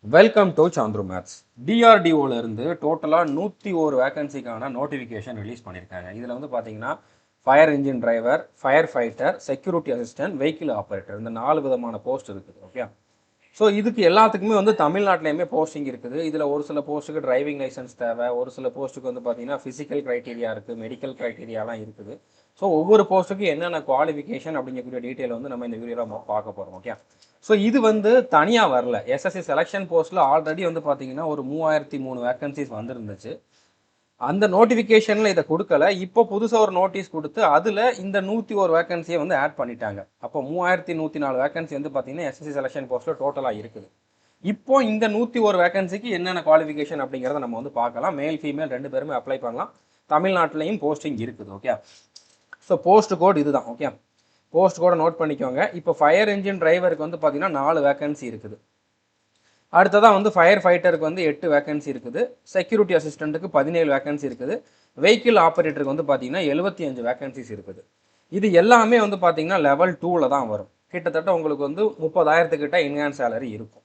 Welcome to Chandru maths. டிஆர்டிஓல இருந்து டோட்டலாக 101 வேகன்சிக்கான நோட்டிஃபிகேஷன் ரிலீஸ் பண்ணியிருக்காங்க. இதில் வந்து பார்த்தீங்கன்னா fire engine driver, fire fighter, security assistant, vehicle operator, இந்த 4 விதமான போஸ்ட் இருக்குது. ஓகே, ஸோ இதுக்கு எல்லாத்துக்குமே வந்து தமிழ்நாட்டிலையுமே போஸ்டிங் இருக்குது. இதில் ஒரு சில போஸ்ட்டுக்கு டிரைவிங் லைசன்ஸ் தேவை, ஒரு சில போஸ்ட்டுக்கு வந்து பார்த்தீங்கன்னா ஃபிசிக்கல் க்ரைட்டீரியா இருக்குது, மெடிக்கல் க்ரைட்டீரியாலாம் இருக்குது. ஸோ ஒவ்வொரு போஸ்ட்டுக்கு என்னென்ன குவாலிஃபிகேஷன் அப்படிங்கக்கூடிய டீட்டெயில் வந்து நம்ம இந்த வீடியோவில் பார்க்க போகிறோம். ஓகே, ஸோ இது வந்து தனியாக வரல. எஸ்எஸ்சி செலெக்ஷன் போஸ்ட்டில் ஆல்ரெடி வந்து பார்த்தீங்கன்னா ஒரு 3003 வேகன்சிஸ் வந்துருந்துச்சு. அந்த நோட்டிஃபிகேஷனில் இதை கொடுக்கல. இப்போ புதுசாக ஒரு நோட்டீஸ் கொடுத்து அதில் இந்த 101 வேகன்சியை வந்து ஆட் பண்ணிட்டாங்க. அப்போ 3104 வேகன்சி வந்து பார்த்தீங்கன்னா எஸ்எஸ்சி செலெக்ஷன் போஸ்ட்டில் டோட்டலாக இருக்குது. இப்போ இந்த 101 வேகன்சிக்கு என்னென்ன குவாலிஃபிகேஷன் அப்படிங்கிறத நம்ம வந்து பார்க்கலாம். மேல் ஃபீமேல் 2 பேருமே அப்ளை பண்ணலாம். தமிழ்நாட்டிலையும் போஸ்டிங் இருக்குது. ஓகே, ஸோ போஸ்ட் கோட் இதுதான். ஓகே, போஸ்ட் கோடை நோட் பண்ணிக்கோங்க. இப்போ ஃபயர் இன்ஜின் டிரைவருக்கு வந்து பார்த்தீங்கன்னா 4 வேகன்சி இருக்குது. அடுத்ததாக வந்து ஃபயர் ஃபைட்டருக்கு வந்து 8 வேகன்சி இருக்குது. செக்யூரிட்டி அசிஸ்டண்ட்டுக்கு 17 வேகன்சி இருக்குது. வெஹிக்கிள் ஆப்ரேட்டருக்கு வந்து பார்த்தீங்கன்னா 75 வேகன்சிஸ் இருக்குது. இது எல்லாமே வந்து பார்த்தீங்கன்னா லெவல் 2ல் தான் வரும். கிட்டத்தட்ட உங்களுக்கு வந்து 30,000 கிட்ட இன்ஹான்ஸ் சேலரி இருக்கும்.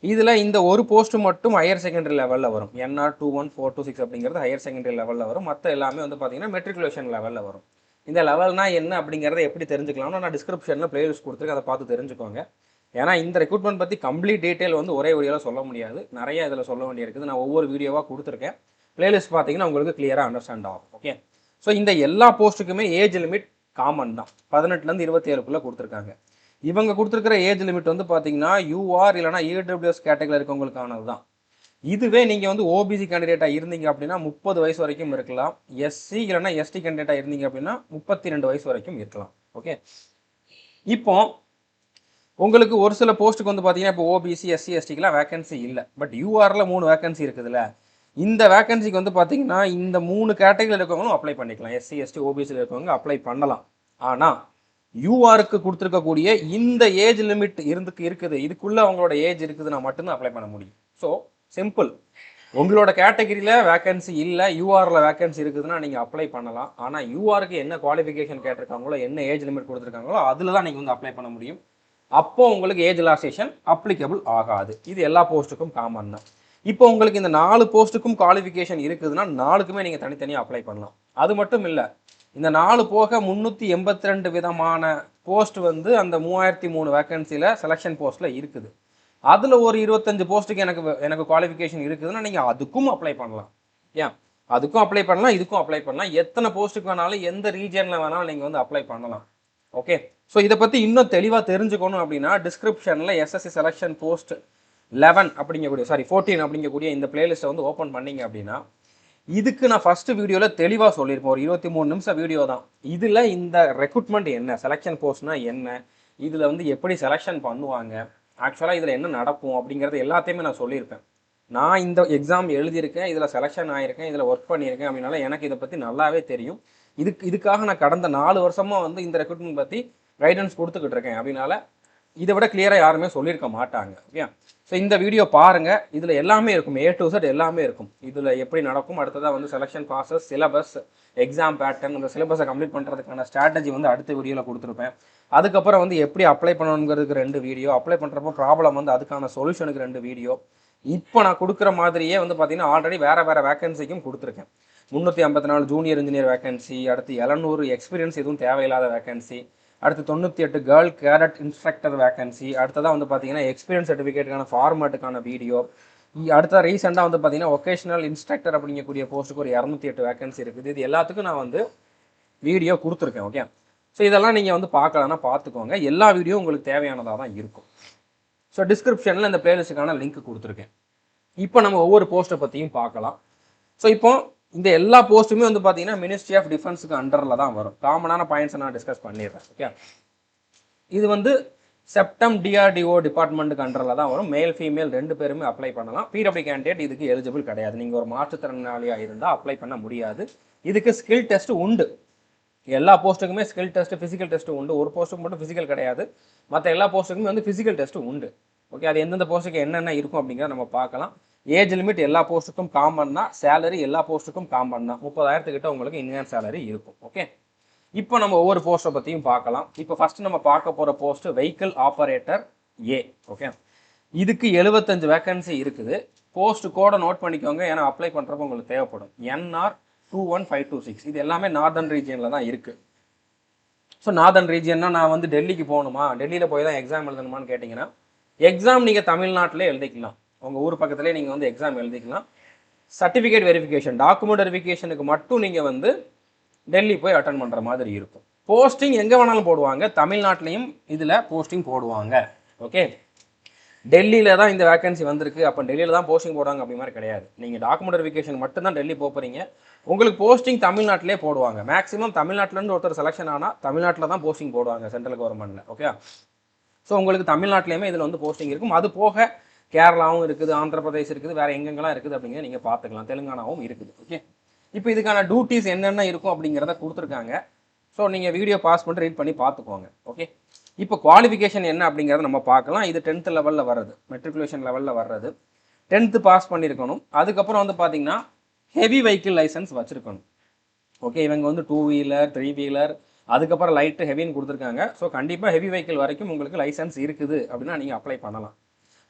இதில் இந்த ஒரு போஸ்ட் மட்டும் ஹையர் செகண்டரி லெவலில் வரும். என்ஆர் 21426 அப்படிங்கிறது ஹையர் செகண்டரி லெவலில் வரும். மற்ற எல்லாமே வந்து பார்த்தீங்கன்னா மெட்ரிகுலேஷன் லெவலில் வரும். இந்த லெவல்னா என்ன அப்படிங்கிறத எப்படி தெரிஞ்சுக்கலாம்னா நான் டிஸ்கிரிப்ஷனில் பிளேலிஸ்ட் கொடுத்துருக்கேன், அதை பார்த்து தெரிஞ்சுக்கோங்க. ஏன்னா இந்த ரெக்ரூட்மெண்ட் பற்றி கம்ப்ளீட் டீட்டெயில் வந்து ஒரே வீடியோவில் சொல்ல முடியாது, நிறைய இதில் சொல்ல வேண்டியிருக்குது. நான் ஒவ்வொரு வீடியோவாக கொடுத்துருக்கேன். பிளேலிஸ்ட் பார்த்தீங்கன்னா உங்களுக்கு கிளியராக அண்டர்ஸ்டாண்ட் ஆகும். ஓகே, ஸோ இந்த எல்லா போஸ்ட்டுக்குமே ஏஜ் லிமிட் காமன் தான். 18லேருந்து 27க்குள்ளே கொடுத்துருக்காங்க. இவங்க கொடுத்துருக்கிற ஏஜ் லிமிட் வந்து பார்த்தீங்கன்னா யூஆர் இல்லைனா இடபிள்யூஎஸ் கேட்டகரியில் இருக்கவங்களுக்கானது தான். இதுவே நீங்கள் வந்து ஓபிசி கேண்டிடேட்டாக இருந்தீங்க அப்படின்னா 30 வயசு வரைக்கும் இருக்கலாம். எஸ்சி இல்லைனா எஸ்டி கேண்டிடேட்டாக இருந்தீங்க அப்படின்னா 32 வயசு வரைக்கும் இருக்கலாம். ஓகே, இப்போ உங்களுக்கு ஒரு சில போஸ்ட்டுக்கு வந்து பார்த்தீங்கன்னா இப்போ ஓபிசி எஸ்சி எஸ்டிக்கெலாம் வேகன்சி இல்லை. பட் யூஆரில் 3 வேகன்சி இருக்குதுல்ல, இந்த வேகன்சிக்கு வந்து பார்த்தீங்கன்னா இந்த 3 கேட்டகரியில் இருக்கவங்களும் அப்ளை பண்ணிக்கலாம். எஸ்சி எஸ்டி ஓபிசியில் இருக்கவங்க அப்ளை பண்ணலாம். ஆனால் யூஆருக்கு கொடுத்துருக்கக்கூடிய இந்த ஏஜ் லிமிட் இருக்குது, இதுக்குள்ளே அவங்களோட ஏஜ் இருக்குதுன்னா மட்டும்தான் அப்ளை பண்ண முடியும். ஸோ சிம்பிள், உங்களோட கேட்டகரியில் வேகன்சி இல்லை, யூஆரில் வேகன்சி இருக்குதுன்னா நீங்கள் அப்ளை பண்ணலாம். ஆனால் யூஆருக்கு என்ன குவாலிஃபிகேஷன் கேட்டிருக்காங்களோ, என்ன ஏஜ் லிமிட் கொடுத்துருக்காங்களோ அதில் தான் நீங்கள் வந்து அப்ளை பண்ண முடியும். அப்போ உங்களுக்கு ஏஜ் ரிலாக்ஸேஷன் அப்ளிகபிள் ஆகாது. இது எல்லா போஸ்ட்டுக்கும் காமன் தான். இப்போ உங்களுக்கு இந்த 4 போஸ்ட்டுக்கும் குவாலிஃபிகேஷன் இருக்குதுன்னா 4க்குமே நீங்கள் தனித்தனியாக அப்ளை பண்ணலாம். அது மட்டும் இல்லை, இந்த 4 போக 382 விதமான போஸ்ட் வந்து அந்த 3003 வேகன்சியில் செலெக்ஷன் போஸ்ட்டில் இருக்குது. அதில் ஒரு 25 போஸ்ட்டுக்கு எனக்கு குவாலிஃபிகேஷன் இருக்குதுன்னா நீங்கள் அதுக்கும் அப்ளை பண்ணலாம். ஏன், அதுக்கும் அப்ளை பண்ணலாம், இதுக்கும் அப்ளை பண்ணலாம். எத்தனை போஸ்ட்டுக்கு வேணாலும் எந்த ரீஜனில் வேணாலும் நீங்கள் வந்து அப்ளை பண்ணலாம். ஓகே, ஸோ இதை பற்றி இன்னும் தெளிவாக தெரிஞ்சுக்கணும் அப்படின்னா டிஸ்கிரிப்ஷனில் எஸ்எஸ்சி செலெக்ஷன் போஸ்ட் 11 அப்படிங்கக்கூடிய 14 அப்படிங்கக்கூடிய இந்த பிளேலிஸ்ட்டை வந்து ஓப்பன் பண்ணிங்க அப்படின்னா இதுக்கு நான் ஃபஸ்ட்டு வீடியோவில் தெளிவாக சொல்லியிருப்பேன். ஒரு 23 நிமிஷம் வீடியோ தான். இதில் இந்த ரெக்ரூட்மெண்ட் என்ன, செலெக்ஷன் போஸ்ட்னா என்ன, இதில் வந்து எப்படி செலெக்ஷன் பண்ணுவாங்க, ஆக்சுவலாக இதில் என்ன நடக்கும் அப்படிங்கிறது எல்லாத்தையுமே நான் சொல்லியிருப்பேன். நான் இந்த எக்ஸாம் எழுதியிருக்கேன், இதில் செலெக்ஷன் ஆகியிருக்கேன், இதில் ஒர்க் பண்ணியிருக்கேன் அப்படின்னால எனக்கு இதை பற்றி நல்லாவே தெரியும். இதுக்காக நான் கடந்த 4 வருஷமாக வந்து இந்த ரெக்ரூட்மெண்ட் பற்றி கைடன்ஸ் கொடுத்துக்கிட்டு இருக்கேன். அப்படின்னால இதை விட கிளியராக யாருமே சொல்லியிருக்க மாட்டாங்க. ஓகே, ஸோ இந்த வீடியோ பாருங்கள், இதில் எல்லாமே இருக்கும், A to Z எல்லாமே இருக்கும். இதில் எப்படி நடக்கும், அடுத்ததாக வந்து selection process, syllabus, exam pattern, இந்த சிலபஸை கம்ப்ளீட் பண்ணுறதுக்கான ஸ்ட்ராட்டஜி வந்து அடுத்த வீடியோவில் கொடுத்துருப்பேன். அதுக்கப்புறம் வந்து எப்படி அப்ளை பண்ணணுங்கிறதுக்கு 2 வீடியோ, அப்ளை பண்ணுறப்போ ப்ராப்ளம் வந்து அதுக்கான சொல்யூஷனுக்கு 2 வீடியோ. இப்போ நான் கொடுக்குற மாதிரியே வந்து பார்த்தீங்கன்னா ஆல்ரெடி வேறு வேகன்சிக்கும் கொடுத்துருக்கேன். 354 ஜூனியர் இன்ஜினியர் வேகன்சி, அடுத்து 700 எக்ஸ்பீரியன்ஸ் எதுவும் தேவையில்லாத வேகன்சி, அடுத்து 98 கேர்ள் கேடட் இன்ஸ்ட்ரக்டர் வேகன்சி, அடுத்ததாக வந்து பார்த்தீங்கன்னா எக்ஸ்பீரியன்ஸ் சர்டிஃபிகேட்டுக்கான ஃபார்மேட்டுக்கான வீடியோ, அடுத்த ரீசெண்டாக வந்து பார்த்தீங்கன்னா ஒகேஷனல் இன்ஸ்ட்ரக்டர் அப்படிங்கக்கூடிய போஸ்ட்டுக்கு ஒரு 208 வேகன்சி இருக்குது. இது எல்லாத்துக்கும் நான் வந்து வீடியோ கொடுத்துருக்கேன். ஓகே, ஸோ இதெல்லாம் நீங்கள் வந்து பார்க்கலன்னா பார்த்துக்கோங்க. எல்லா வீடியோ உங்களுக்கு தேவையானதாக தான் இருக்கும். ஸோ டிஸ்கிரிப்ஷனில் இந்த பிளேலிஸ்ட்டுக்கான லிங்க் கொடுத்துருக்கேன். இப்போ நம்ம ஒவ்வொரு போஸ்ட்டை பற்றியும் பார்க்கலாம். ஸோ இப்போ இந்த எல்லா போஸ்ட்டுமே வந்து பார்த்தீங்கன்னா மினிஸ்ட்ரி ஆஃப் டிஃபென்ஸுக்கு அண்டரில் தான் வரும். காமனான பாயிண்ட்ஸை நான் டிஸ்கஸ் பண்ணிடுறேன். ஓகே, இது வந்து செப்டம் டிஆர்டிஓ டிபார்ட்மெண்ட்டுக்கு அண்டரில் தான் வரும். மேல் ஃபீமேல் 2 பேருமே அப்ளை பண்ணலாம். பிடபிள்யூ கேண்டிடேட் இதுக்கு எலிஜிபிள் கிடையாது. நீங்கள் ஒரு மாற்றுத்திறனாளியாக இருந்தால் அப்ளை பண்ண முடியாது. இதுக்கு ஸ்கில் டெஸ்ட் உண்டு. எல்லா போஸ்ட்டுக்குமே ஸ்கில் டெஸ்ட், ஃபிசிக்கல் டெஸ்ட் உண்டு. ஒரு போஸ்ட்டுக்கு மட்டும் ஃபிசிக்கல் கிடையாது, மற்ற எல்லா போஸ்ட்டுக்குமே வந்து ஃபிசிக்கல் டெஸ்ட் உண்டு. ஓகே, அது எந்தெந்த போஸ்ட்டுக்கு என்னென்ன இருக்கும் அப்படிங்கிறத நம்ம பார்க்கலாம். ஏஜ் லிமிட் எல்லா போஸ்ட்டுக்கும் காமன் தான். சேலரி எல்லா போஸ்ட்டுக்கும் காமன் தான். 30,000 கிட்ட உங்களுக்கு இன்ஹான்ஸ் சேலரி இருக்கும். ஓகே, இப்போ நம்ம ஒவ்வொரு போஸ்ட்டை பற்றியும் பார்க்கலாம். இப்போ ஃபர்ஸ்ட் நம்ம பார்க்க போகிற போஸ்ட் வெஹிக்கிள் ஆப்ரேட்டர் ஏ. ஓகே, இதுக்கு 75 வேக்கன்சி இருக்குது. போஸ்ட் கோடை நோட் பண்ணிக்கோங்க, ஏன்னா அப்ளை பண்ணுறப்போ உங்களுக்கு தேவைப்படும். NR21526 இது எல்லாமே நார்தர்ன் ரீஜியனில் தான் இருக்குது. ஸோ நார்தர்ன் ரீஜியன்னா நான் வந்து டெல்லிக்கு போகணுமா, டெல்லியில் போய் தான் எக்ஸாம் எழுதணுமான்னு கேட்டிங்கன்னா, எக்ஸாம் நீங்கள் தமிழ்நாட்டிலே எழுதிக்கலாம். உங்கள் ஊர் பக்கத்துலேயே நீங்கள் வந்து எக்ஸாம் எழுதிக்கலாம். சர்டிஃபிகேட் வெரிஃபிகேஷன், டாக்குமெண்ட் வெரிஃபிகேஷனுக்கு மட்டும் நீங்கள் வந்து டெல்லி போய் அட்டன் பண்ணுற மாதிரி இருக்கும். போஸ்டிங் எங்கே வேணாலும் போடுவாங்க, தமிழ்நாட்டிலையும் இதில் போஸ்டிங் போடுவாங்க. ஓகே, டெல்லியில் தான் இந்த வேகன்சி வந்திருக்கு, அப்போ டெல்லியில் தான் போஸ்டிங் போடுவாங்க அப்படி மாதிரி கிடையாது. நீங்கள் டாக்குமெண்ட் வெரிஃபிகேஷன் மட்டும் தான் டெல்லி போகிறீங்க, உங்களுக்கு போஸ்டிங் தமிழ்நாட்டிலே போடுவாங்க. மேக்ஸிமம் தமிழ்நாட்டிலேருந்து ஒருத்தர் செலெக்ஷன் ஆனால் தமிழ்நாட்டில் தான் போஸ்டிங் போடுவாங்க சென்ட்ரல் கவர்மெண்ட்டில். ஓகே, ஸோ உங்களுக்கு தமிழ்நாட்டிலையுமே இதில் வந்து போஸ்டிங் இருக்கும். அது போக கேரளாவும் இருக்குது, ஆந்திர பிரதேஷ் இருக்குது, வேறு எங்கெங்கெல்லாம் இருக்குது அப்படிங்கிறத நீங்கள் பார்த்துக்கலாம். தெலுங்கானாவும் இருக்குது. ஓகே, இப்போ இதுக்கான டியூட்டிஸ் என்னென்ன இருக்கும் அப்படிங்கிறத கொடுத்துருக்காங்க. ஸோ நீங்கள் வீடியோ பாஸ் பண்ணிட்டு ரீட் பண்ணி பார்த்துக்கோங்க. ஓகே, இப்போ குவாலிஃபிகேஷன் என்ன அப்படிங்கிறத நம்ம பார்க்கலாம். இது 10th லெவலில் வர்றது, மெட்ரிகுலேஷன் லெவலில் வர்றது. 10th பாஸ் பண்ணியிருக்கணும். அதுக்கப்புறம் வந்து பார்த்தீங்கன்னா ஹெவி வெஹிக்கிள் லைசன்ஸ் வச்சுருக்கணும். ஓகே, இவங்க வந்து 2 வீலர் 3 வீலர் அதுக்கப்புறம் லைட்டு ஹெவின்னு கொடுத்துருக்காங்க. ஸோ கண்டிப்பாக ஹெவி வெஹிக்கிள் வரைக்கும் உங்களுக்கு லைசன்ஸ் இருக்குது அப்படின்னா நீங்கள் அப்ளை பண்ணலாம்.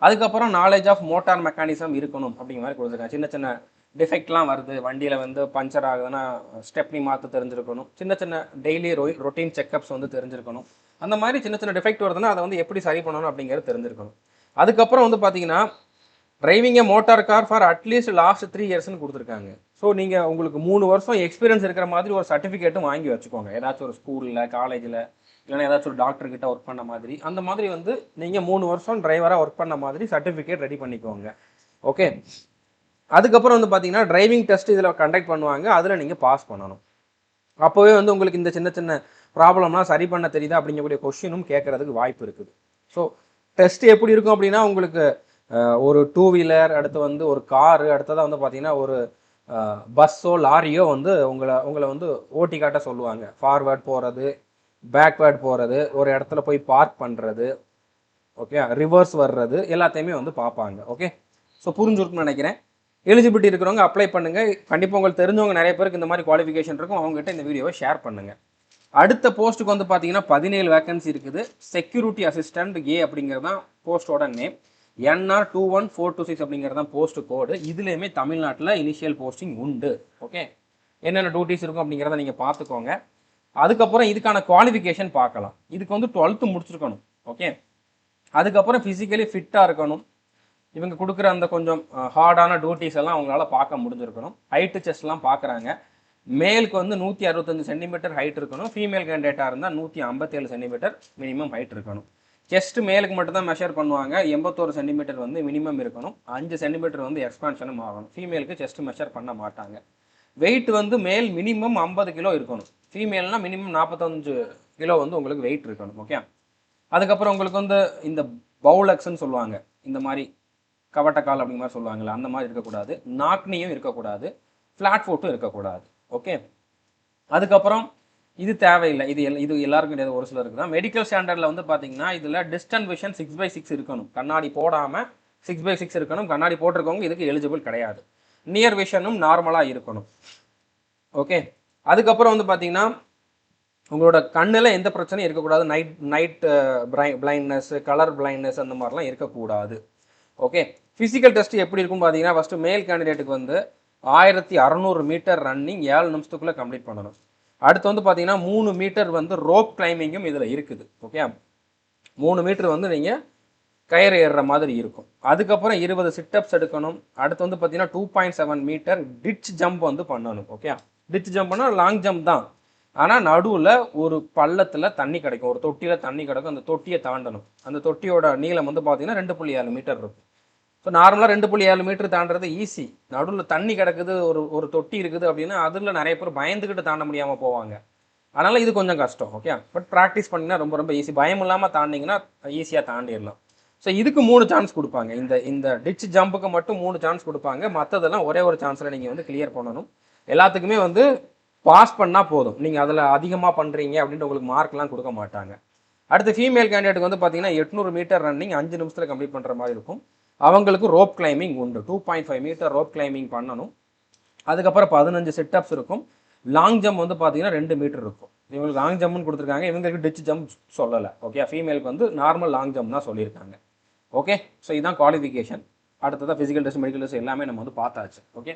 அதுக்கப்புறம் நாலேஜ் ஆஃப் மோட்டார் மெக்கானிசம் இருக்கணும் அப்படிங்கிற மாதிரி கொடுத்துருக்காங்க. சின்ன சின்ன டிஃபெக்ட்லாம் வருது, வண்டியில் வந்து பஞ்சர் ஆகுதுன்னா ஸ்டெப்னி மாற்ற தெரிஞ்சிருக்கணும். சின்ன சின்ன டெய்லி ரொட்டீன் செக்கப்ஸ் வந்து தெரிஞ்சிருக்கணும். அந்த மாதிரி சின்ன சின்ன டிஃபெக்ட் வருதுன்னா அதை வந்து எப்படி சரி பண்ணணும் அப்படிங்கிறது தெரிஞ்சிருக்கணும். அதுக்கப்புறம் வந்து பார்த்தீங்கன்னா driving A motor car for at least last 3 இயர்ஸ்னு கொடுத்துருக்காங்க. ஸோ நீங்கள் உங்களுக்கு 3 வருஷம் எக்ஸ்பீரியன்ஸ் இருக்கிற மாதிரி ஒரு சர்டிஃபிகேட்டும் வாங்கி வச்சுக்கோங்க. ஏதாச்சும் ஒரு ஸ்கூலில், காலேஜில், இல்லைன்னா ஏதாச்சும் ஒரு டாக்டர்கிட்ட ஒர்க் பண்ண மாதிரி, அந்த மாதிரி வந்து நீங்கள் 3 வருஷம் டிரைவராக ஒர்க் பண்ண மாதிரி சர்டிஃபிகேட் ரெடி பண்ணிக்கோங்க. ஓகே, அதுக்கப்புறம் வந்து பார்த்தீங்கன்னா டிரைவிங் டெஸ்ட் இதில் கண்டக்ட் பண்ணுவாங்க, அதில் நீங்கள் பாஸ் பண்ணணும். அப்போவே வந்து உங்களுக்கு இந்த சின்ன சின்ன ப்ராப்ளம்லாம் சரி பண்ண தெரியுதா அப்படிங்கக்கூடிய கொஸ்டினும் கேட்கறதுக்கு வாய்ப்பு இருக்குது. ஸோ டெஸ்ட் எப்படி இருக்கும் அப்படின்னா உங்களுக்கு ஒரு 2 வீலர், அடுத்து வந்து ஒரு காரு, அடுத்ததாக வந்து பார்த்தீங்கன்னா ஒரு பஸ்ஸோ லாரியோ வந்து உங்களை வந்து ஓட்டி காட்ட சொல்லுவாங்க. ஃபார்வேர்ட் போகிறது, பேக்வேர்ட் போகிறது, ஒரு இடத்துல போய் பார்க் பண்ணுறது, ஓகே, ரிவர்ஸ் வர்றது எல்லாத்தையுமே வந்து பார்ப்பாங்க. ஓகே, ஸோ புரிஞ்சுருக்குன்னு நினைக்கிறேன். எலிஜிபிலிட்டி இருக்கிறவங்க அப்ளை பண்ணுங்கள். கண்டிப்பாக உங்களுக்கு தெரிஞ்சவங்க நிறைய பேருக்கு இந்த மாதிரி குவாலிஃபிகேஷன் இருக்கும், அவங்ககிட்ட இந்த வீடியோவை ஷேர் பண்ணுங்கள். அடுத்த போஸ்ட்டுக்கு வந்து பார்த்தீங்கன்னா 17 வேகன்சி இருக்குது. செக்யூரிட்டி அசிஸ்டன்ட் ஏ அப்படிங்கிறது தான் போஸ்ட்டோட நேம். NR21426 அப்படிங்கிறது தான் போஸ்ட் கோடு. இதுலேயுமே தமிழ்நாட்டில் இனிஷியல் போஸ்டிங் உண்டு. ஓகே, என்னென்ன டியூட்டிஸ் இருக்கும் அப்படிங்கிறத நீங்கள் பார்த்துக்கோங்க. அதுக்கப்புறம் இதுக்கான குவாலிஃபிகேஷன் பார்க்கலாம். இதுக்கு வந்து 12th முடிச்சிருக்கணும். ஓகே, அதுக்கப்புறம் ஃபிசிக்கலி ஃபிட்டாக இருக்கணும். இவங்க கொடுக்குற அந்த கொஞ்சம் ஹார்டான டியூட்டிஸ் எல்லாம் அவங்களால பார்க்க முடிஞ்சிருக்கணும். ஹைட்டு செஸ்ட்லாம் பார்க்குறாங்க. மேலுக்கு வந்து 165 சென்டிமீட்டர் ஹைட் இருக்கணும். ஃபீமேல் கேண்டிடேட்டாக இருந்தால் 157 சென்டிமீட்டர் மினிமம் ஹைட் இருக்கணும். செஸ்ட் மேலுக்கு மட்டும் தான் மெஷர் பண்ணுவாங்க. 81 சென்டிமீட்டர் வந்து மினிமம் இருக்கணும். 5 சென்டிமீட்டர் வந்து எக்ஸ்பான்ஷனும் ஆகணும். ஃபீமேலுக்கு செஸ்ட் மெஷர் பண்ண மாட்டாங்க. வெயிட் வந்து மேல் மினிமம் 50 கிலோ இருக்கணும். ஃபீமேல்னா மினிமம் 45 கிலோ வந்து உங்களுக்கு வெயிட் இருக்கணும். ஓகே, அதுக்கப்புறம் உங்களுக்கு வந்து இந்த பவுலக்ஸ்ன்னு சொல்லுவாங்க, இந்த மாதிரி கவட்டக்கால் அப்படிங்கிற மாதிரி சொல்லுவாங்கல்ல, அந்த மாதிரி இருக்கக்கூடாது. நாக்னியும் இருக்கக்கூடாது, ஃப்ளாட் ஃபுட்டும் இருக்கக்கூடாது. ஓகே, அதுக்கப்புறம் இது தேவையில்லை, இது எல்லாருக்கும் கிடையாது, ஒரு சிலருக்கு தான். மெடிக்கல் ஸ்டாண்டர்டில் வந்து பார்த்தீங்கன்னா இதில் டிஸ்டன்ட் விஷன் 6/6 இருக்கணும். கண்ணாடி போடாமல் 6/6 இருக்கணும். கண்ணாடி போட்டிருக்கவங்க இதுக்கு எலிஜிபிள் கிடையாது. நியர் விஷனும் நார்மலாக இருக்கணும். ஓகே, அதுக்கப்புறம் வந்து பார்த்தீங்கன்னா உங்களோட கண்ணில் எந்த பிரச்சனையும் இருக்கக்கூடாது. நைட் பிளைண்ட்னஸ், கலர் பிளைண்ட்னஸ் அந்த மாதிரிலாம் இருக்கக்கூடாது. ஓகே, ஃபிசிக்கல் டெஸ்ட் எப்படி இருக்குன்னு பார்த்தீங்கன்னா ஃபஸ்ட்டு மேல் கேண்டிடேட்டுக்கு வந்து 1600 மீட்டர் ரன்னிங் 7 நிமிஷத்துக்குள்ளே கம்ப்ளீட் பண்ணணும். அடுத்து வந்து பார்த்தீங்கன்னா 3 மீட்டர் வந்து ரோப் கிளைம்பிங்கும் இதில் இருக்குது. ஓகே, 3 மீட்டர் வந்து நீங்கள் கயிறு ஏறுற மாதிரி இருக்கும். அதுக்கப்புறம் 20 சிட்டப்ஸ் எடுக்கணும். அடுத்து வந்து பார்த்தீங்கன்னா 2.7 மீட்டர் டிச் ஜம்ப் வந்து பண்ணணும். ஓகே, டிச் ஜம்ப்னா லாங் ஜம்ப் தான், ஆனால் நடுவில் ஒரு பள்ளத்தில் தண்ணி கிடைக்கும், ஒரு தொட்டியில் தண்ணி கிடைக்கும். அந்த தொட்டியை தாண்டணும். அந்த தொட்டியோட நீளம் வந்து பார்த்தீங்கன்னா 2.7 மீட்டர் இருக்கும். ஸோ நார்மலாக 2.7 மீட்டர் தாண்டுறது ஈஸி. நடுவில் தண்ணி கிடக்குது, ஒரு தொட்டி இருக்குது அப்படின்னா அதில் நிறைய பேர் பயந்துக்கிட்டு தாண்ட முடியாமல் போவாங்க. அதனால் இது கொஞ்சம் கஷ்டம். ஓகே, பட் ப்ராக்டிஸ் பண்ணிங்கன்னா ரொம்ப ரொம்ப ஈஸி. பயம் இல்லாமல் தாண்டிங்கன்னா ஈஸியாக தாண்டிடலாம். ஸோ இதுக்கு 3 சான்ஸ் கொடுப்பாங்க. இந்த டிச் ஜம்புக்கு மட்டும் 3 சான்ஸ் கொடுப்பாங்க. மற்றதெல்லாம் ஒரே ஒரு சான்ஸில் நீங்கள் வந்து கிளியர் பண்ணணும். எல்லாத்துக்குமே வந்து பாஸ் பண்ணால் போதும். நீங்கள் அதில் அதிகமாக பண்ணுறீங்க அப்படின்ட்டு உங்களுக்கு மார்க்லாம் கொடுக்க மாட்டாங்க. அடுத்து ஃபீமேல் கேண்டிடேட்டுக்கு வந்து பார்த்தீங்கன்னா 800 மீட்டர் ரன்னிங் 5 நிமிஷத்தில் கம்ப்ளீட் பண்ணுற மாதிரி இருக்கும். அவங்களுக்கு ரோப் கிளைம்பிங் உண்டு. 2.5 மீட்டர் ரோப் கிளைம்பிங் பண்ணணும். அதுக்கப்புறம் 15 சிட்டப்ஸ் இருக்கும். லாங் ஜம்ப் வந்து பார்த்தீங்கன்னா 2 மீட்டர் இருக்கும். இவங்களுக்கு லாங் ஜம்ப்னு கொடுத்துருக்காங்க, இவங்களுக்கு டிச் ஜம்ப் சொல்லலை. ஓகே, ஃபீமேலுக்கு வந்து நார்மல் லாங் ஜம்ப் தான் சொல்லியிருக்காங்க. ஓகே, ஸோ இதுதான் குவாலிஃபிகேஷன். அடுத்ததான் ஃபிசிக்கல் டெஸ்ட், மெடிக்கல் டெஸ்ட் எல்லாமே நம்ம வந்து பார்த்தாச்சு. ஓகே,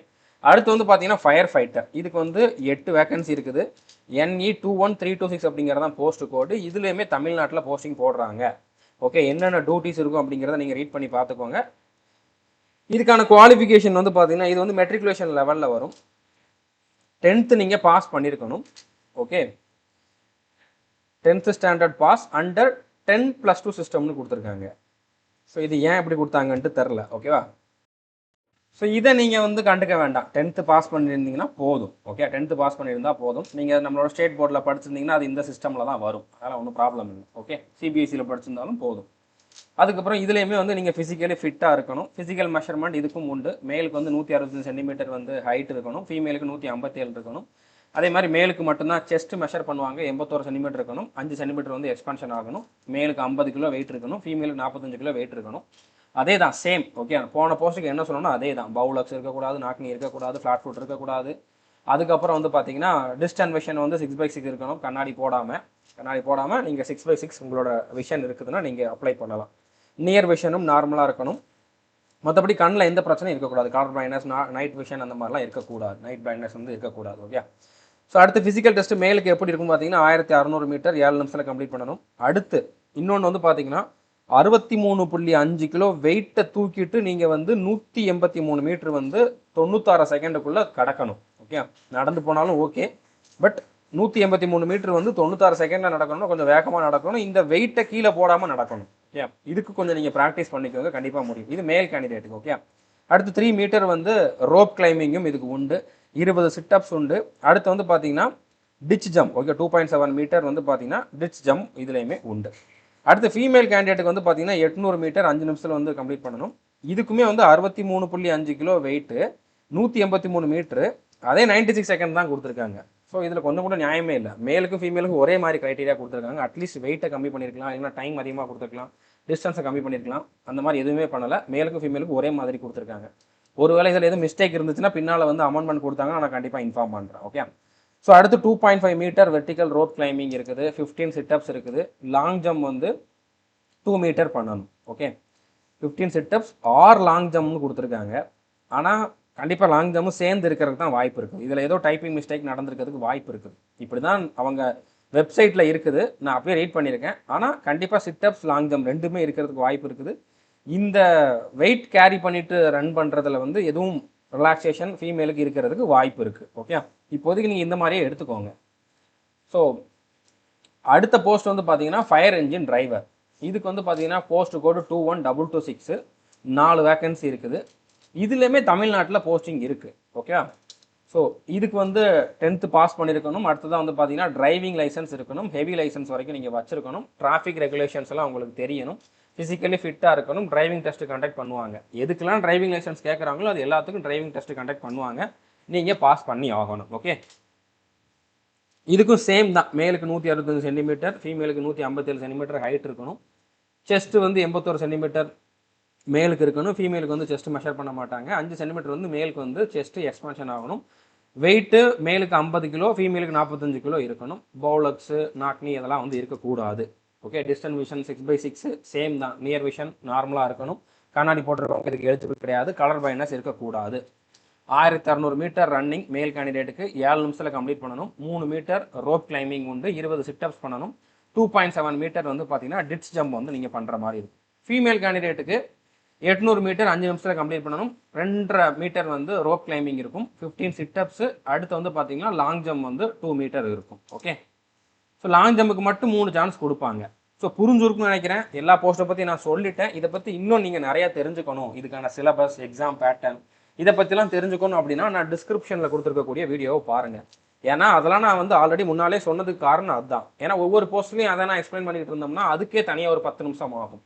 அடுத்து வந்து பார்த்தீங்கன்னா ஃபயர் ஃபைட்டர். இதுக்கு வந்து 8 வேகன்சி இருக்குது. NE21326 அப்படிங்கிறதான் போஸ்ட் கோடு. இதுலேயுமே தமிழ்நாட்டில் போஸ்டிங் போடுறாங்க. ஓகே, என்னென்ன டியூட்டிஸ் இருக்கும் அப்படிங்கிறத நீங்கள் ரீட் பண்ணி பார்த்துக்கோங்க. இதுக்கான குவாலிஃபிகேஷன் வந்து பார்த்தீங்கன்னா இது வந்து மெட்ரிகுலேஷன் லெவலில் வரும். 10th நீங்கள் பாஸ் பண்ணியிருக்கணும். Okay, 10th standard pass under 10+2 சிஸ்டம்னு கொடுத்துருக்காங்க. ஸோ இது ஏன் இப்படி கொடுத்தாங்கன்ட்டு தெரில. ஓகேவா, ஸோ இதை நீங்கள் வந்து கண்டுக்க வேண்டாம். 10th பாஸ் பண்ணியிருந்தீங்கன்னா போதும். ஓகே, 10th பாஸ் பண்ணியிருந்தா போதும். நீங்கள் நம்மளோட ஸ்டேட் போர்டில் படிச்சிருந்தீங்கன்னா அது இந்த சிஸ்டமில் தான் வரும். அதனால் ஒன்றும் ப்ராப்ளம் இல்லை. ஓகே, CBSEயில் படிச்சிருந்தாலும் போதும். அதுக்கப்புறம் இதுலேயுமே வந்து நீங்கள் ஃபிசிக்கலி ஃபிட்டாக இருக்கணும். ஃபிசிக்கல் மெஷர்மெண்ட் இதுக்கும் உண்டு. மேலுக்கு வந்து 165 சென்டிமீட்டர் வந்து ஹைட் இருக்கணும். ஃபீமேலுக்கு 157 இருக்கணும். அதே மாதிரி மேலுக்கு மட்டும்தான் செஸ்ட் மெஷர் பண்ணுவாங்க. 81 சென்டிமீட்டர் இருக்கணும். 5 சென்டிமீட்டர் வந்து எக்ஸ்பான்ஷன் ஆகணும். மேலுக்கு 50 கிலோ வெயிட் இருக்கணும். ஃபீமேலுக்கு 45 கிலோ வெயிட் இருக்கணும். அதே தான் சேம். ஓகே, போன போஸ்ட்டுக்கு என்ன சொல்லணும்னா அதே தான். பவுலக்ஸ் இருக்கக்கூடாது, நாக்னி இருக்கக்கூடாது, ஃப்ளாட் ஃபுட் இருக்கக்கூடாது. அதுக்கப்புறம் வந்து பார்த்தீங்கன்னா டிஸ்டன்ஸ் விஷன் வந்து 6/6 இருக்கணும். கண்ணாடி போடாமல் நீங்கள் 6/6 உங்களோட விஷன் இருக்குதுன்னா நீங்கள் அப்ளை பண்ணலாம். நியர் விஷனும் நார்மலாக இருக்கணும். மற்றபடி கண்ணில் எந்த பிரச்சனையும் இருக்கக்கூடாது. கலர் பிளைண்ட்னஸ், நைட் விஷன் அந்த மாதிரிலாம் இருக்கக்கூடாது. நைட் பிளைண்ட்னஸ் வந்து இருக்கக்கூடாது. ஓகே, ஸோ அடுத்து ஃபிசிக்கல் டெஸ்ட் மேலுக்கு எப்படி இருக்கும் பார்த்தீங்கன்னா 1600 மீட்டர் 7 நிமிஷத்தில் கம்ப்ளீட் பண்ணணும். அடுத்து இன்னொன்று வந்து பார்த்தீங்கன்னா 63.5 கிலோ வெயிட்டை தூக்கிட்டு நீங்கள் வந்து 183 மீட்டர் வந்து 96 செகண்டுக்குள்ளே கடக்கணும். ஓகே, நடந்து போனாலும் ஓகே, பட் 183 மீட்டர் வந்து 96 செகண்டில் நடக்கணும்னா கொஞ்சம் வேகமாக நடக்கணும். இந்த வெயிட்டை கீழே போடாமல் நடக்கணும். ஓகே, இதுக்கு கொஞ்சம் நீங்கள் ப்ராக்டிஸ் பண்ணிக்கோங்க, கண்டிப்பாக முடியும். இது மேல் கேண்டிடேட்டுக்கு. ஓகே, அடுத்து 3 மீட்டர் வந்து ரோப் கிளைம்பிங்கும் இதுக்கு உண்டு. 20 சிட்டப்ஸ் உண்டு. அடுத்து வந்து பார்த்தீங்கன்னா டிச் ஜம்ப். ஓகே, 2.7 மீட்டர் வந்து பார்த்தீங்கன்னா டிச் ஜம்ப் இதுலேயுமே உண்டு. அடுத்து ஃபீமேல் கேண்டிடேட்டுக்கு வந்து பார்த்தீங்கன்னா 800 மீட்டர் 5 நிமிஷத்தில் வந்து கம்ப்ளீட் பண்ணணும். இதுக்குமே வந்து 63.5 கிலோ வெயிட்டு 183 மீட்ரு, அதே 96 செகண்ட் தான் கொடுத்துருக்காங்க. ஸோ இதில் கொஞ்சம் கூட நியாயமே இல்லை. மேலுக்கும் ஃபீமேலுக்கும் ஒரே மாதிரி க்ரைட்டீரியா கொடுத்துருக்காங்க. அட்லீஸ்ட் வெயிட்டை கம்மி பண்ணியிருக்கலாம், இல்லைன்னா டைம் அதிகமாக கொடுத்துருக்கலாம், டிஸ்டன்ஸை கம்மி பண்ணியிருக்கலாம். அந்த மாதிரி எதுவுமே பண்ணலை. மேலுக்கும் ஃபீமேலுக்கும் ஒரே மாதிரி கொடுத்துருக்காங்க. ஒருவேளை இதில் எதுவும் மிஸ்டேக் இருந்துச்சுன்னா பின்னால் வந்து அமெண்ட்மெண்ட் கொடுத்தாங்க, நான் கண்டிப்பாக இன்ஃபார்ம் பண்ணுறேன். ஓகே, ஸோ அடுத்து 2.5 மீட்டர் வெர்டிக்கல் ரோப் கிளைம்பிங் இருக்குது. 15 சிட்டப்ஸ் இருக்குது. லாங் ஜம்ப் வந்து 2 மீட்டர் பண்ணணும். ஓகே, 15 சிட்டப்ஸ் ஆர் லாங் ஜம்ப்னு கொடுத்துருக்காங்க. ஆனால் கண்டிப்பாக லாங் ஜம்மும் சேர்ந்து இருக்கிறதுக்கு தான் வாய்ப்பு இருக்குது. இதில் ஏதோ டைப்பிங் மிஸ்டேக் நடந்திருக்கிறதுக்கு வாய்ப்பு இருக்குது. இப்படி தான் அவங்க வெப்சைட்டில் இருக்குது. நான் அப்படியே ரீட் பண்ணியிருக்கேன். ஆனால் கண்டிப்பாக சிட்டப்ஸ் லாங் ஜம்ப் ரெண்டுமே இருக்கிறதுக்கு வாய்ப்பு இருக்குது. இந்த வெயிட் கேரி பண்ணிட்டு ரன் பண்ணுறதுல வந்து எதுவும் ரிலாக்ஸேஷன் ஃபீமேலுக்கு இருக்கிறதுக்கு வாய்ப்பு இருக்குது. ஓகே, இப்போதைக்கு நீங்கள் இந்த மாதிரியே எடுத்துக்கோங்க. ஸோ அடுத்த போஸ்ட் வந்து பார்த்தீங்கன்னா ஃபயர் என்ஜின் டிரைவர். இதுக்கு வந்து பார்த்தீங்கன்னா போஸ்ட் கோடு 21226, 4 வேக்கன்சி இருக்குது. இதுலேயுமே தமிழ்நாட்டில் போஸ்டிங் இருக்குது. ஓகே, ஸோ இதுக்கு வந்து 10th பாஸ் பண்ணியிருக்கணும். அடுத்ததான் வந்து பார்த்தீங்கன்னா டிரைவிங் லைசன்ஸ் இருக்கணும். ஹெவி லைசன்ஸ் வரைக்கும் நீங்கள் வச்சுருக்கணும். டிராஃபிக் ரெகுலேஷன்ஸ் எல்லாம் உங்களுக்கு தெரியணும். ஃபிசிக்கலி ஃபிட்டாக இருக்கணும். டிரைவிங் டெஸ்ட் கண்டக்ட் பண்ணுவாங்க. எதுக்கெல்லாம் டிரைவிங் லைசன்ஸ் கேட்குறாங்களோ அது எல்லாத்துக்கும் டிரைவிங் டெஸ்ட் கண்டக்ட் பண்ணுவாங்க. நீங்கள் பாஸ் பண்ணி ஆகணும். ஓகே, இதுக்கும் சேம் தான். மேலுக்கு 165 சென்டிமீட்டர், ஃபீமேலுக்கு 157 சென்டிமீட்டர் ஹைட் இருக்கணும். செஸ்ட்டு வந்து 81 சென்டிமீட்டர் மேலுக்கு இருக்கணும். ஃபீமேலுக்கு வந்து செஸ்ட் மெஷர் பண்ண மாட்டாங்க. 5 சென்டிமீட்டர் வந்து மேலுக்கு வந்து செஸ்ட் எக்ஸ்பான்ஷன் ஆகணும். வெயிட்டு மேலுக்கு 50 கிலோ, ஃபீமேலுக்கு 45 கிலோ இருக்கணும். பவுலக்ஸு, நாக்னி இதெல்லாம் வந்து இருக்கக்கூடாது. ஓகே, டிஸ்டன்ஸ் விஷன் 6/6 சேம் தான். நியர் விஷன் நார்மலாக இருக்கணும். கண்ணாடி போட்டிருக்கவங்க இதுக்கு எழுத்துக்கள் கிடையாது. கலர் பிளைண்ட்னஸ் இருக்கக்கூடாது. 1600 மீட்டர் ரன்னிங் மேல் கேண்டிடேட்டுக்கு 7 நிமிஷத்தில் கம்ப்ளீட் பண்ணணும். 3 மீட்டர் ரோப் கிளைம்பிங் உண்டு. 20 சிட்டப்ஸ் பண்ணணும். 2.7 மீட்டர் வந்து பார்த்தீங்கன்னா டிச் ஜம்ப் வந்து நீங்கள் பண்ணுற மாதிரி இருக்கும். ஃபீமேல் கேண்டிடேட்டுக்கு 800 மீட்டர் 5 நிமிஷத்தில் கம்ப்ளீட் பண்ணணும். 2.5 மீட்டர் வந்து ரோப் கிளைம்பிங் இருக்கும். 15 சிட்டப்ஸு. அடுத்து வந்து பார்த்தீங்கன்னா லாங் ஜம்ப் வந்து 2 மீட்டர் இருக்கும். ஓகே, ஸோ லாங் ஜம்புக்கு மட்டும் 3 சான்ஸ் கொடுப்பாங்க. ஸோ புரிஞ்சுருக்குன்னு நினைக்கிறேன். எல்லா போஸ்ட்டை பற்றி நான் சொல்லிட்டேன். இதை பற்றி இன்னும் நீங்கள் நிறையா தெரிஞ்சுக்கணும். இதுக்கான சிலபஸ், எக்ஸாம் பேட்டர்ன் இதை பற்றிலாம் தெரிஞ்சுக்கணும் அப்படின்னா நான் டிஸ்கிரிப்ஷனில் கொடுத்துருக்கக்கூடிய வீடியோவை பாருங்கள். ஏன்னா அதெல்லாம் நான் வந்து ஆல்ரெடி முன்னாலே சொன்னதுக்கு காரணம் அதுதான். ஏன்னா ஒவ்வொரு போஸ்ட்லையும் அதை நான் எக்ஸ்பிளைன் பண்ணிட்டு இருந்தோம்னா அதுக்கே தனியாக ஒரு 10 நிமிஷம் ஆகும்.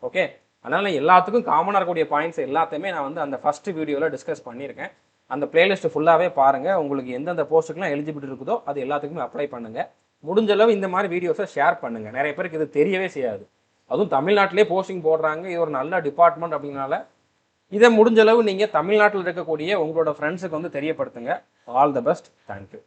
ஓகே, அதனால் எல்லாத்துக்கும் காமனாக இருக்கக்கூடிய பாயிண்ட்ஸ் எல்லாத்தையுமே நான் வந்து அந்த ஃபஸ்ட்டு வீடியோவில் டிஸ்கஸ் பண்ணியிருக்கேன். அந்த பிளேலிஸ்ட் ஃபுல்லாகவே பாருங்கள். உங்களுக்கு எந்தெந்த போஸ்ட்டுக்குலாம் எலிஜிபிலிட்டி இருக்குதோ அது எல்லாத்துக்குமே அப்ளை பண்ணுங்கள். முடிஞ்சளவு இந்த மாதிரி வீடியோஸை ஷேர் பண்ணுங்கள். நிறைய பேருக்கு இது தெரியவே செய்யாது. அதுவும் தமிழ்நாட்டிலே போஸ்டிங் போடுறாங்க. இது ஒரு நல்ல டிபார்ட்மெண்ட் அப்படிங்கிறனால இதை முடிஞ்சளவு நீங்கள் தமிழ்நாட்டில் இருக்கக்கூடிய உங்களோட ஃப்ரெண்ட்ஸுக்கு வந்து தெரியப்படுத்துங்க. All the best. தேங்க்யூ.